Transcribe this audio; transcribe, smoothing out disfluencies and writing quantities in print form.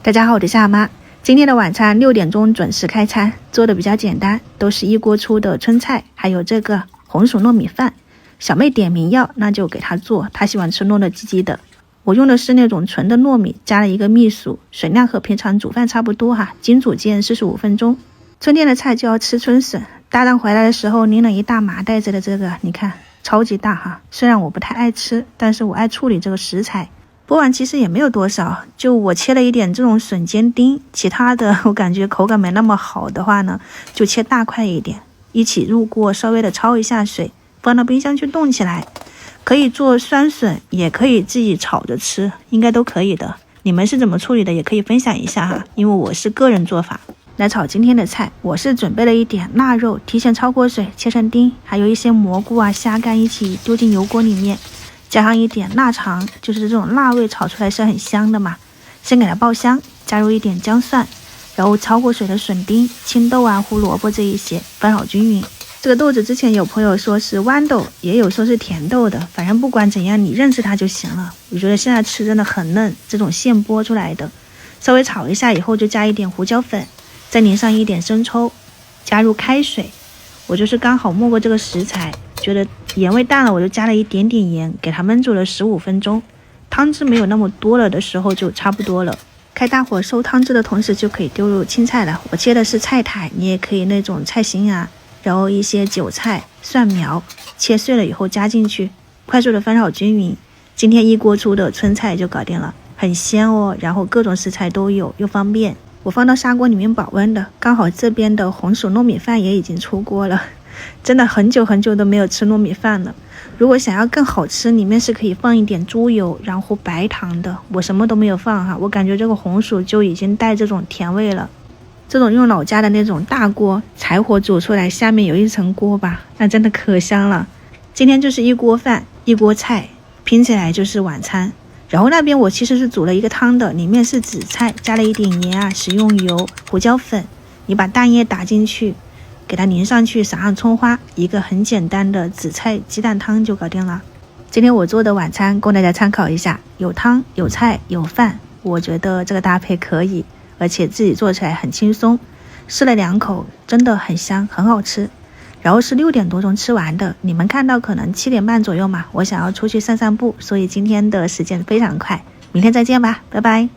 大家好，我是夏妈。今天的晚餐6点钟准时开餐，做的比较简单，都是一锅出的春菜，还有这个红薯糯米饭。小妹点名要，那就给她做，她喜欢吃糯糯唧唧的。我用的是那种纯的糯米，加了一个蜜薯，水量和平常煮饭差不多哈，经煮煎45分钟。春天的菜就要吃春笋，大蛋回来的时候拎了一大麻袋子的这个，你看超级大哈。虽然我不太爱吃，但是我爱处理这个食材。锅碗其实也没有多少，就我切了一点这种笋尖丁，其他的我感觉口感没那么好的话呢，就切大块一点，一起入锅稍微的焯一下水，放到冰箱去冻起来。可以做酸笋，也可以自己炒着吃，应该都可以的。你们是怎么处理的也可以分享一下哈，因为我是个人做法。来炒今天的菜，我是准备了一点腊肉，提前焯过水切成丁，还有一些蘑菇啊虾干一起丢进油锅里面，加上一点腊肠，就是这种辣味炒出来是很香的嘛。先给它爆香，加入一点姜蒜，然后焯过水的笋丁、青豆啊、胡萝卜这一些翻好均匀。这个豆子之前有朋友说是豌豆，也有说是甜豆的，反正不管怎样你认识它就行了。我觉得现在吃真的很嫩，这种现剥出来的，稍微炒一下以后就加一点胡椒粉，再淋上一点生抽，加入开水。我就是刚好没过这个食材，觉得盐味淡了，我就加了一点点盐，给它焖煮了15分钟。汤汁没有那么多了的时候就差不多了。开大火收汤汁的同时就可以丢入青菜了。我切的是菜苔，你也可以那种菜心啊，然后一些韭菜、蒜苗切碎了以后加进去，快速的翻炒均匀。今天一锅出的春菜就搞定了，很鲜哦，然后各种食材都有，又方便。我放到砂锅里面保温的，刚好这边的红薯糯米饭也已经出锅了。真的很久都没有吃糯米饭了。如果想要更好吃，里面是可以放一点猪油，然后白糖的。我什么都没有放哈，我感觉这个红薯就已经带这种甜味了。这种用老家的那种大锅柴火煮出来，下面有一层锅巴，那真的可香了。今天就是一锅饭一锅菜，拼起来就是晚餐。然后那边我其实是煮了一个汤的，里面是紫菜，加了一点盐啊、食用油、胡椒粉。你把蛋液打进去，给它淋上去，撒上葱花，一个很简单的紫菜鸡蛋汤就搞定了。今天我做的晚餐供大家参考一下，有汤有菜有饭，我觉得这个搭配可以，而且自己做起来很轻松。试了2口，真的很香，很好吃。然后是6点多钟吃完的，你们看到可能7点半左右嘛，我想要出去散散步，所以今天的时间非常快。明天再见吧，拜拜。